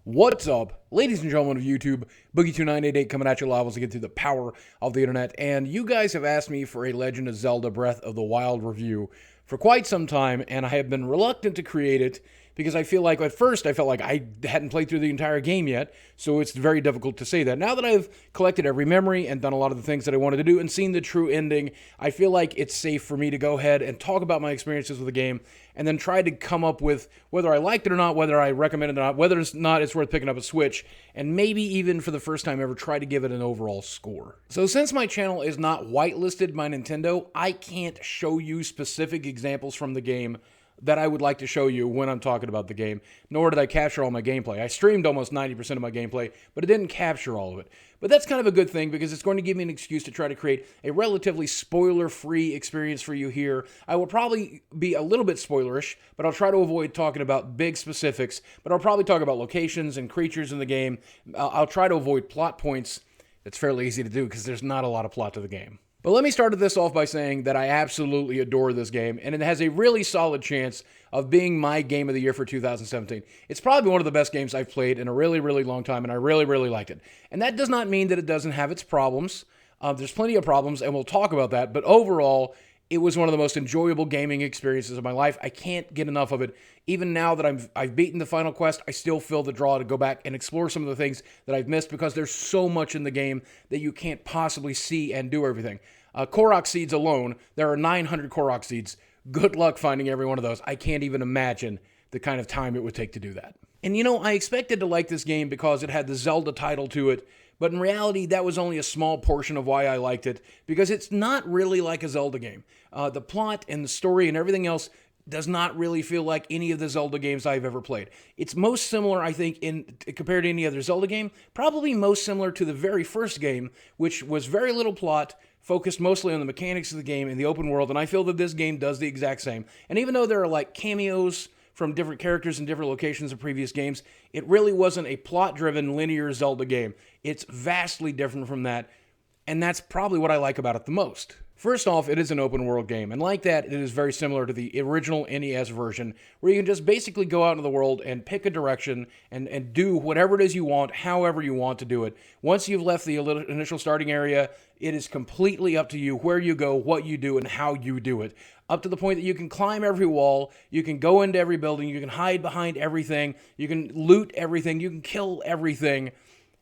What's up, ladies and gentlemen of YouTube? Boogie2988 coming at you live as I get through the power of the internet. And you guys have asked me for a Legend of Zelda Breath of the Wild review for quite some time, and I have been reluctant to create it because I feel like at first I felt like I hadn't played through the entire game yet, so it's very difficult to say that. Now that I've collected every memory and done a lot of the things that I wanted to do and seen the true ending, I feel like it's safe for me to go ahead and talk about my experiences with the game and then try to come up with whether I liked it or not, whether I recommend it or not, whether it's not it's worth picking up a Switch, and maybe even for the first time ever try to give it an overall score. So since my channel is not whitelisted by Nintendo, I can't show you specific examples from the game that I would like to show you when I'm talking about the game, nor did I capture all my gameplay. I streamed almost 90% of my gameplay, but it didn't capture all of it. But that's kind of a good thing because it's going to give me an excuse to try to create a relatively spoiler-free experience for you here. I will probably be a little bit spoilerish, but I'll try to avoid talking about big specifics, but I'll probably talk about locations and creatures in the game. I'll try to avoid plot points. It's fairly easy to do because there's not a lot of plot to the game. But let me start this off by saying that I absolutely adore this game, and it has a really solid chance of being my game of the year for 2017. It's probably one of the best games I've played in a really, really long time, and I really, really liked it. And that does not mean that it doesn't have its problems. There's plenty of problems, and we'll talk about that, but overall, it was one of the most enjoyable gaming experiences of my life. I can't get enough of it. Even now that I've beaten the final quest, I still feel the draw to go back and explore some of the things that I've missed because there's so much in the game that you can't possibly see and do everything. Korok seeds alone, there are 900 Korok seeds. Good luck finding every one of those. I can't even imagine the kind of time it would take to do that. And you know, I expected to like this game because it had the Zelda title to it, but in reality, that was only a small portion of why I liked it, because it's not really like a Zelda game. The plot and the story and everything else does not really feel like any of the Zelda games I've ever played. It's most similar, I think, compared to any other Zelda game, probably most similar to the very first game, which was very little plot, focused mostly on the mechanics of the game in the open world, and I feel that this game does the exact same. And even though there are like cameos from different characters in different locations of previous games, it really wasn't a plot-driven linear Zelda game. It's vastly different from that, and that's probably what I like about it the most. First off, it is an open world game, and like that, it is very similar to the original NES version, where you can just basically go out into the world and pick a direction and do whatever it is you want, however you want to do it. Once you've left the initial starting area, it is completely up to you where you go, what you do, and how you do it. Up to the point that you can climb every wall, you can go into every building, you can hide behind everything, you can loot everything, you can kill everything.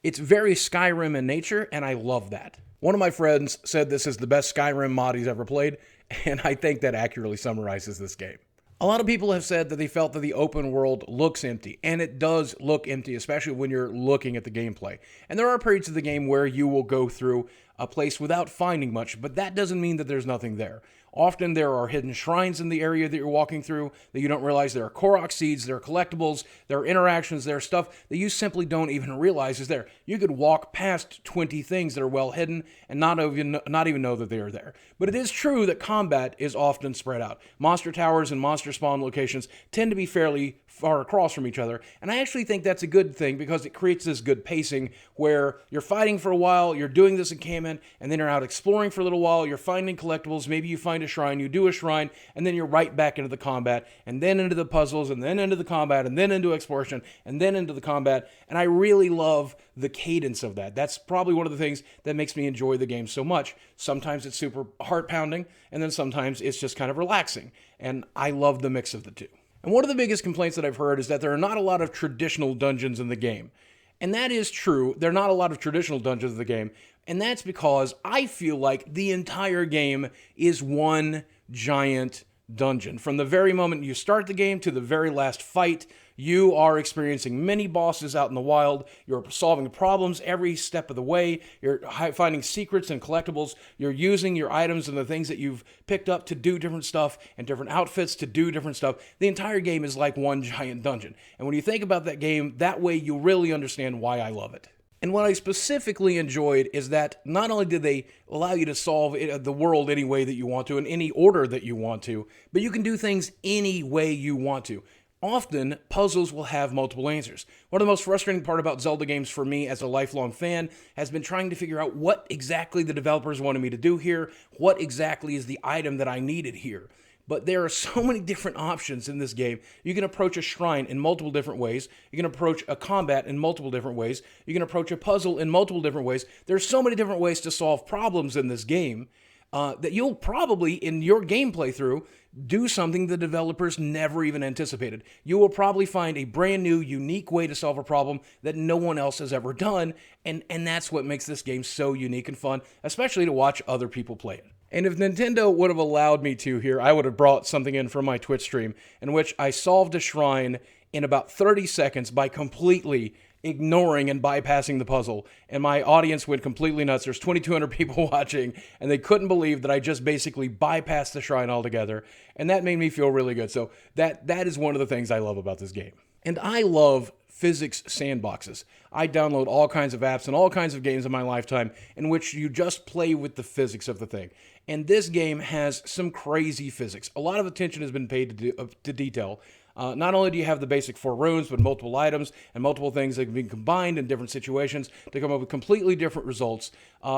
It's very Skyrim in nature, and I love that. One of my friends said this is the best Skyrim mod he's ever played, and I think that accurately summarizes this game. A lot of people have said that they felt that the open world looks empty, and it does look empty, especially when you're looking at the gameplay. And there are periods of the game where you will go through a place without finding much, but that doesn't mean that there's nothing there. Often there are hidden shrines in the area that you're walking through that you don't realize. There are Korok seeds, there are collectibles, there are interactions, there are stuff that you simply don't even realize is there. You could walk past 20 things that are well hidden and not even know that they are there. But it is true that combat is often spread out. Monster towers and monster spawn locations tend to be fairly far across from each other, and I actually think that's a good thing because it creates this good pacing where you're fighting for a while, you're doing this encampment, and then you're out exploring for a little while, you're finding collectibles, maybe you find a shrine, you do a shrine, and then you're right back into the combat, and then into the puzzles, and then into the combat, and then into exploration, and then into the combat, and I really love the cadence of that. That's probably one of the things that makes me enjoy the game so much. Sometimes it's super heart-pounding, and then sometimes it's just kind of relaxing, and I love the mix of the two. And one of the biggest complaints that I've heard is that there are not a lot of traditional dungeons in the game. And that is true. There are not a lot of traditional dungeons in the game. And that's because I feel like the entire game is one giant dungeon. From the very moment you start the game to the very last fight, you are experiencing many bosses out in the wild. You're solving problems every step of the way. You're finding secrets and collectibles. You're using your items and the things that you've picked up to do different stuff and different outfits to do different stuff. The entire game is like one giant dungeon. And when you think about that game that way, you really understand why I love it. And what I specifically enjoyed is that not only did they allow you to solve the world any way that you want to, in any order that you want to, but you can do things any way you want to. Often, puzzles will have multiple answers. One of the most frustrating part about Zelda games for me as a lifelong fan has been trying to figure out what exactly the developers wanted me to do here, what exactly is the item that I needed here. but there are so many different options in this game. You can approach a shrine in multiple different ways. You can approach a combat in multiple different ways. You can approach a puzzle in multiple different ways. There's so many different ways to solve problems in this game that you'll probably, in your game playthrough, do something the developers never even anticipated. You will probably find a brand new, unique way to solve a problem that no one else has ever done, and that's what makes this game so unique and fun, especially to watch other people play it. And if Nintendo would have allowed me to here, I would have brought something in from my Twitch stream in which I solved a shrine in about 30 seconds by completely ignoring and bypassing the puzzle, and my audience went completely nuts. There's 2,200 people watching, and they couldn't believe that I just basically bypassed the shrine altogether, and that made me feel really good. So that is one of the things I love about this game. And I love physics sandboxes. I download all kinds of apps and all kinds of games in my lifetime in which you just play with the physics of the thing. And this game has some crazy physics. A lot of attention has been paid to detail. Not only do you have the basic 4 rooms, but multiple items and multiple things that can be combined in different situations to come up with completely different results.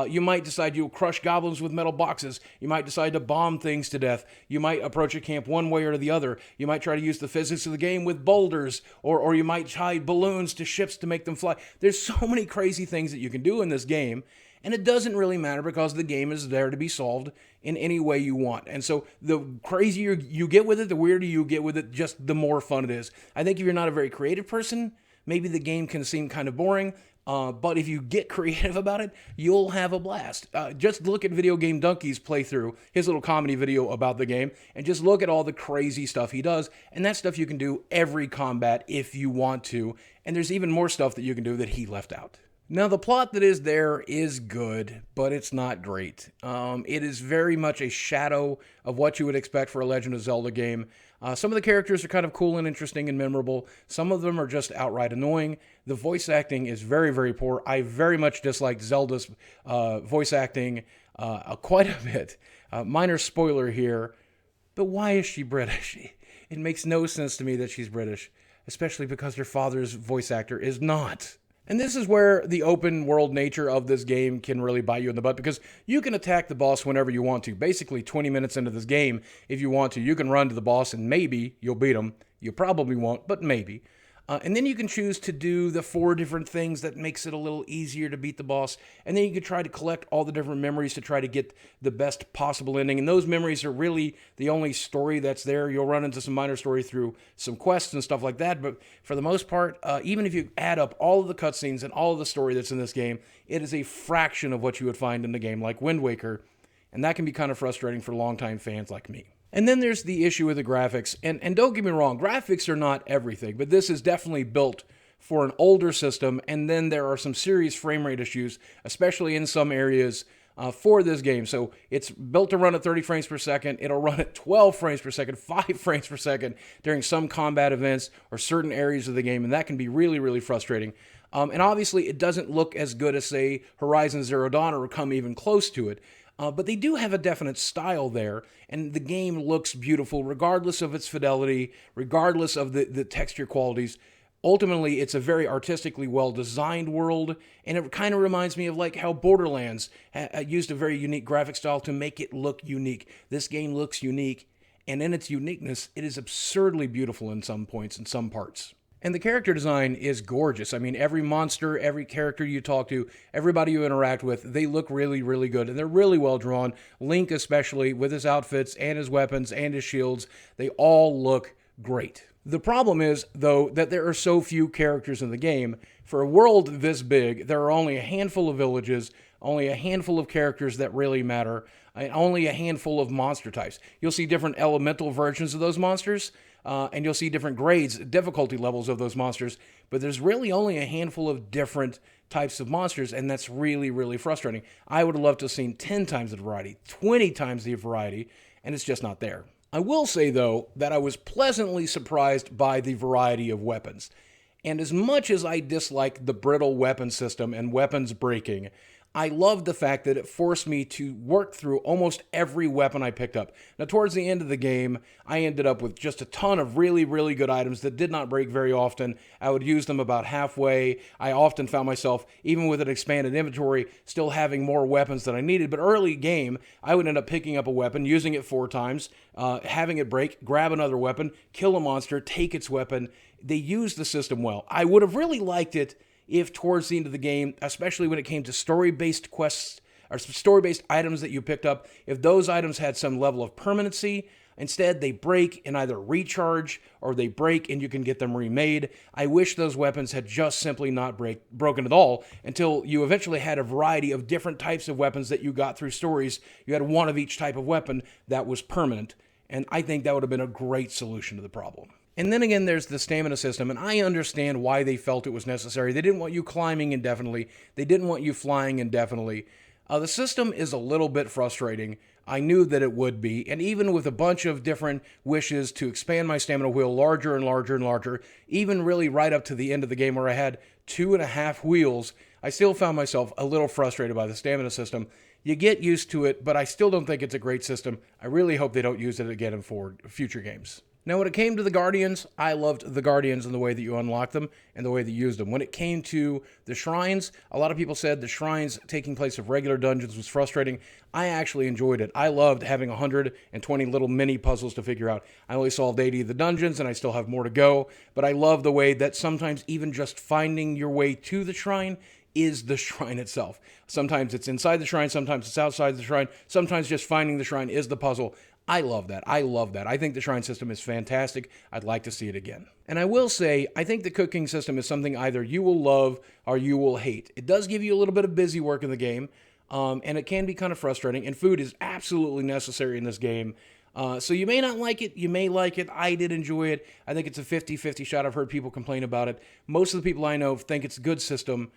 You might decide you'll crush goblins with metal boxes. You might decide to bomb things to death. You might approach a camp one way or the other. You might try to use the physics of the game with boulders, or you might tie balloons to ships to make them fly. There's so many crazy things that you can do in this game, and it doesn't really matter because the game is there to be solved in any way you want. And so the crazier you get with it, the weirder you get with it, just the more fun it is. I think if you're not a very creative person, maybe the game can seem kind of boring, but if you get creative about it, you'll have a blast. Just look at Video Game Donkey's playthrough, his little comedy video about the game, and just look at all the crazy stuff he does, and that stuff you can do every combat if you want to, and there's even more stuff that you can do that he left out. Now, the plot that is there is good, but it's not great. It is very much a shadow of what you would expect for a Legend of Zelda game. Some of the characters are kind of cool and interesting and memorable. Some of them are just outright annoying. The voice acting is very, very poor. I very much disliked Zelda's voice acting quite a bit. Minor spoiler here, but why is she British? It makes no sense to me that she's British, especially because her father's voice actor is not. And this is where the open world nature of this game can really bite you in the butt, because you can attack the boss whenever you want to. Basically, 20 minutes into this game, if you want to, you can run to the boss and maybe you'll beat him. You probably won't, but maybe. And then you can choose to do the 4 different things that makes it a little easier to beat the boss. And then you can try to collect all the different memories to try to get the best possible ending. And those memories are really the only story that's there. You'll run into some minor story through some quests and stuff like that. But for the most part, even if you add up all of the cutscenes and all of the story that's in this game, it is a fraction of what you would find in a game like Wind Waker. And that can be kind of frustrating for longtime fans like me. And then there's the issue with the graphics. And don't get me wrong, graphics are not everything, but this is definitely built for an older system. And then there are some serious frame rate issues, especially in some areas for this game. So it's built to run at 30 frames per second. It'll run at 12 frames per second, 5 frames per second during some combat events or certain areas of the game. And that can be really, really frustrating. And obviously, it doesn't look as good as, say, Horizon Zero Dawn or come even close to it. But they do have a definite style there, and the game looks beautiful regardless of its fidelity, regardless of the texture qualities. Ultimately, it's a very artistically well-designed world, and it kind of reminds me of like how Borderlands used a very unique graphic style to make it look unique. This game looks unique, and in its uniqueness, it is absurdly beautiful in some points, in some parts. And the character design is gorgeous. I mean, every monster, every character you talk to, everybody you interact with, they look really, really good. And they're really well drawn. Link especially, with his outfits and his weapons and his shields, they all look great. The problem is, though, that there are so few characters in the game. For a world this big, there are only a handful of villages, only a handful of characters that really matter, and only a handful of monster types. You'll see different elemental versions of those monsters, and you'll see different grades, difficulty levels of those monsters, but there's really only a handful of different types of monsters, and that's really, really frustrating. I would have loved to have seen 10 times the variety, 20 times the variety, and it's just not there. I will say, though, that I was pleasantly surprised by the variety of weapons. And as much as I dislike the brittle weapon system and weapons breaking, I loved the fact that it forced me to work through almost every weapon I picked up. Now, towards the end of the game, I ended up with just a ton of really, really good items that did not break very often. I would use them about halfway. I often found myself, even with an expanded inventory, still having more weapons than I needed. But early game, I would end up picking up a weapon, using it 4 times, having it break, grab another weapon, kill a monster, take its weapon. They used the system well. I would have really liked it if towards the end of the game, especially when it came to story-based quests or story-based items that you picked up, if those items had some level of permanency. Instead, they break and either recharge or they break and you can get them remade. I wish those weapons had just simply not broken at all until you eventually had a variety of different types of weapons that you got through stories. You had one of each type of weapon that was permanent, and I think that would have been a great solution to the problem. And then again, there's the stamina system, and I understand why they felt it was necessary. They didn't want you climbing indefinitely. They didn't want you flying indefinitely. The system is a little bit frustrating. I knew that it would be, and even with a bunch of different wishes to expand my stamina wheel larger and larger and larger, even really right up to the end of the game where I had 2.5 wheels, I still found myself a little frustrated by the stamina system. You get used to it, but I still don't think it's a great system. I really hope they don't use it again in future games. Now, when it came to the Guardians, I loved the Guardians and the way that you unlocked them and the way that you used them. When it came to the shrines, a lot of people said the shrines taking place of regular dungeons was frustrating. I actually enjoyed it. I loved having 120 little mini puzzles to figure out. I only solved 80 of the dungeons, and I still have more to go, but I love the way that sometimes even just finding your way to the shrine is the shrine itself. Sometimes it's inside the shrine, sometimes it's outside the shrine, sometimes just finding the shrine is the puzzle. I love that. I love that. I think the shrine system is fantastic. I'd like to see it again. And I will say, I think the cooking system is something either you will love or you will hate. It does give you a little bit of busy work in the game, and it can be kind of frustrating, and food is absolutely necessary in this game. So you may not like it, you may like it. I did enjoy it. I think it's a 50-50 shot. I've heard people complain about it. Most of the people I know think it's a good system.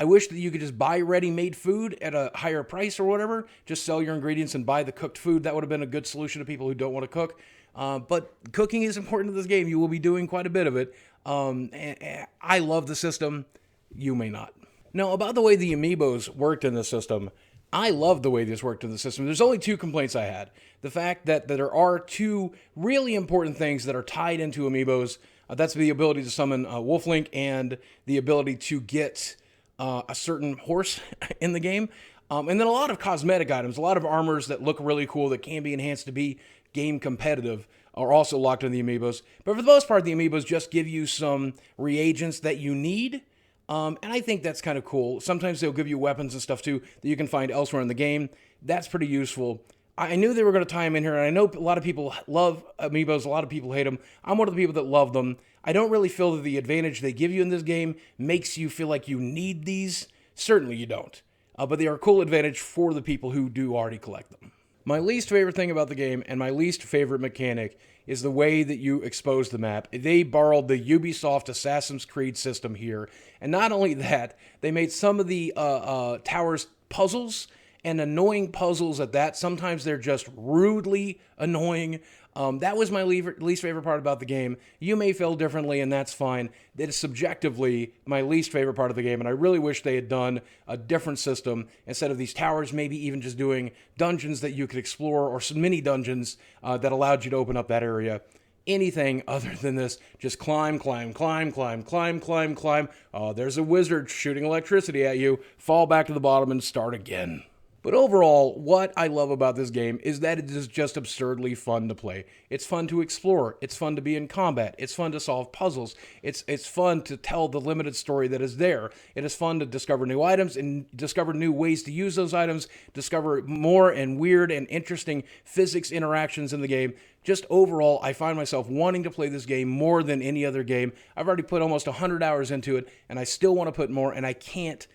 I wish that you could just buy ready-made food at a higher price or whatever. Just sell your ingredients and buy the cooked food. That would have been a good solution to people who don't want to cook. But cooking is important to this game. You will be doing quite a bit of it. And I love the system. You may not. Now, about the way the Amiibos worked in the system, I love the way this worked in the system. There's only 2 complaints I had. The fact that there are 2 really important things that are tied into Amiibos. That's the ability to summon Wolflink and the ability to get a certain horse in the game. And then a lot of cosmetic items, a lot of armors that look really cool that can be enhanced to be game competitive are also locked in the Amiibos. But for the most part, the Amiibos just give you some reagents that you need. And I think that's kind of cool. Sometimes they'll give you weapons and stuff too that you can find elsewhere in the game. That's pretty useful. I knew they were going to tie them in here, and I know a lot of people love Amiibos, a lot of people hate them. I'm one of the people that love them. I don't really feel that the advantage they give you in this game makes you feel like you need these. Certainly you don't. But they are a cool advantage for the people who do already collect them. My least favorite thing about the game, and my least favorite mechanic, is the way that you expose the map. They borrowed the Ubisoft Assassin's Creed system here. And not only that, they made some of the towers puzzles, and annoying puzzles at that. Sometimes they're just rudely annoying. That was my least favorite part about the game. You may feel differently, and that's fine. That is subjectively my least favorite part of the game, and I really wish they had done a different system instead of these towers, maybe even just doing dungeons that you could explore or some mini dungeons that allowed you to open up that area. Anything other than this, just climb, climb, climb, climb, climb, climb, climb. Oh, there's a wizard shooting electricity at you. Fall back to the bottom and start again. But overall, what I love about this game is that it is just absurdly fun to play. It's fun to explore. It's fun to be in combat. It's fun to solve puzzles. It's fun to tell the limited story that is there. It is fun to discover new items and discover new ways to use those items, discover more and weird and interesting physics interactions in the game. Just overall, I find myself wanting to play this game more than any other game. I've already put almost 100 hours into it, and I still want to put more, and I can't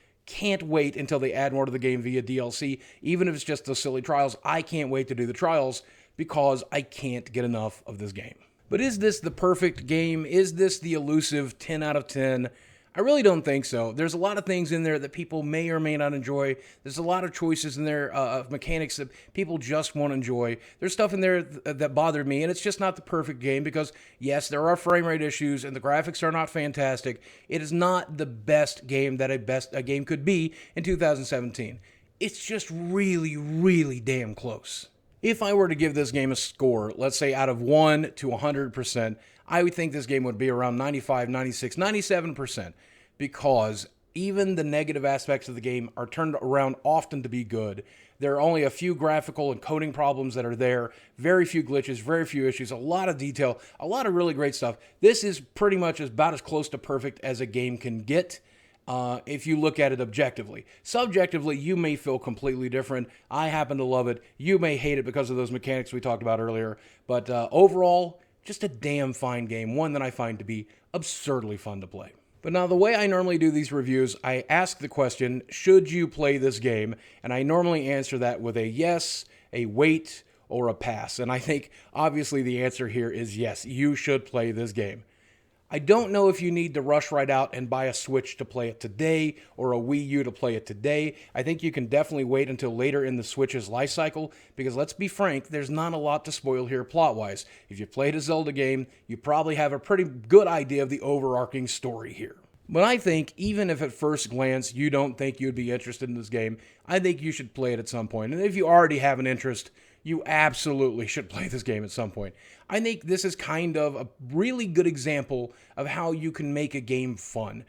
wait until they add more to the game via DLC, even if it's just those silly trials. I can't wait to do the trials because I can't get enough of this game. But is this the perfect game? Is this the elusive 10 out of 10? I really don't think so. There's a lot of things in there that people may or may not enjoy. There's a lot of choices in there of mechanics that people just won't enjoy. There's stuff in there that bothered me, and it's just not the perfect game because, yes, there are frame rate issues and the graphics are not fantastic. It is not the best game that a game could be in 2017. It's just really, really damn close. If I were to give this game a score, let's say out of 1 to 100%, I would think this game would be around 95, 96, 97% because even the negative aspects of the game are turned around often to be good. There are only a few graphical and coding problems that are there, very few glitches, very few issues, a lot of detail, a lot of really great stuff. This is pretty much about as close to perfect as a game can get. If you look at it objectively. Subjectively, you may feel completely different. I happen to love it. You may hate it because of those mechanics we talked about earlier. But overall, just a damn fine game. One that I find to be absurdly fun to play. But now the way I normally do these reviews, I ask the question, should you play this game? And I normally answer that with a yes, a wait, or a pass. And I think obviously the answer here is yes, you should play this game. I don't know if you need to rush right out and buy a Switch to play it today or a Wii U to play it today. I think you can definitely wait until later in the Switch's life cycle because let's be frank, there's not a lot to spoil here plot-wise. If you played a Zelda game, you probably have a pretty good idea of the overarching story here. But I think even if at first glance you don't think you'd be interested in this game, I think you should play it at some point. And if you already have an interest, you absolutely should play this game at some point. I think this is kind of a really good example of how you can make a game fun.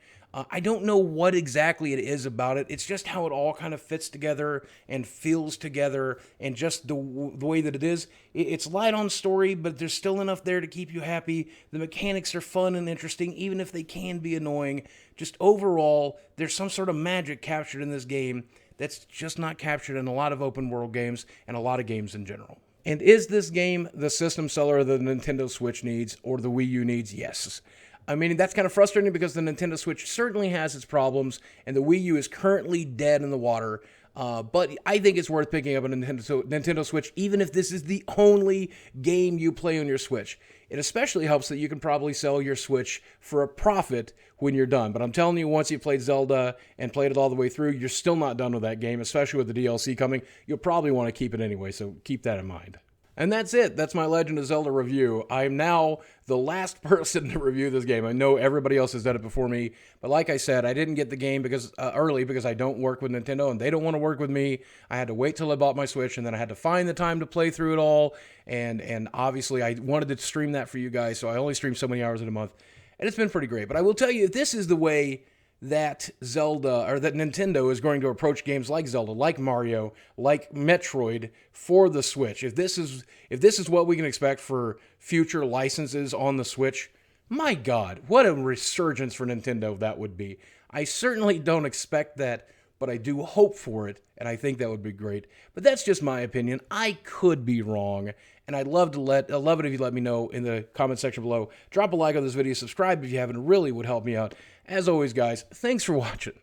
I don't know what exactly it is about it. It's just how it all kind of fits together and feels together and just the way that it is. It's light on story, but there's still enough there to keep you happy. The mechanics are fun and interesting, even if they can be annoying. Just overall, there's some sort of magic captured in this game that's just not captured in a lot of open world games and a lot of games in general. And is this game the system seller the Nintendo Switch needs or the Wii U needs? Yes. I mean, that's kind of frustrating because the Nintendo Switch certainly has its problems, and the Wii U is currently dead in the water. But I think it's worth picking up a Nintendo Switch, even if this is the only game you play on your Switch. It especially helps that you can probably sell your Switch for a profit when you're done. But I'm telling you, once you've played Zelda and played it all the way through, you're still not done with that game, especially with the DLC coming. You'll probably want to keep it anyway, so keep that in mind. And that's it. That's my Legend of Zelda review. I'm now the last person to review this game. I know everybody else has done it before me, but like I said, I didn't get the game early because I don't work with Nintendo and they don't want to work with me. I had to wait till I bought my Switch, and then I had to find the time to play through it all. And obviously, I wanted to stream that for you guys, so I only stream so many hours in a month, and it's been pretty great. But I will tell you, if this is the way that Zelda or that Nintendo is going to approach games like Zelda, like Mario, like Metroid for the Switch. If this is what we can expect for future licenses on the Switch, my God, what a resurgence for Nintendo that would be. I certainly don't expect that, but I do hope for it, and I think that would be great. But that's just my opinion. I could be wrong, and I'd love it if you let me know in the comment section below. Drop a like on this video, subscribe if you haven't, it really would help me out. As always, guys, thanks for watching.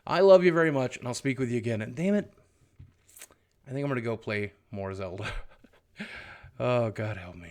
I love you very much, and I'll speak with you again. And damn it, I think I'm going to go play more Zelda. Oh, God help me.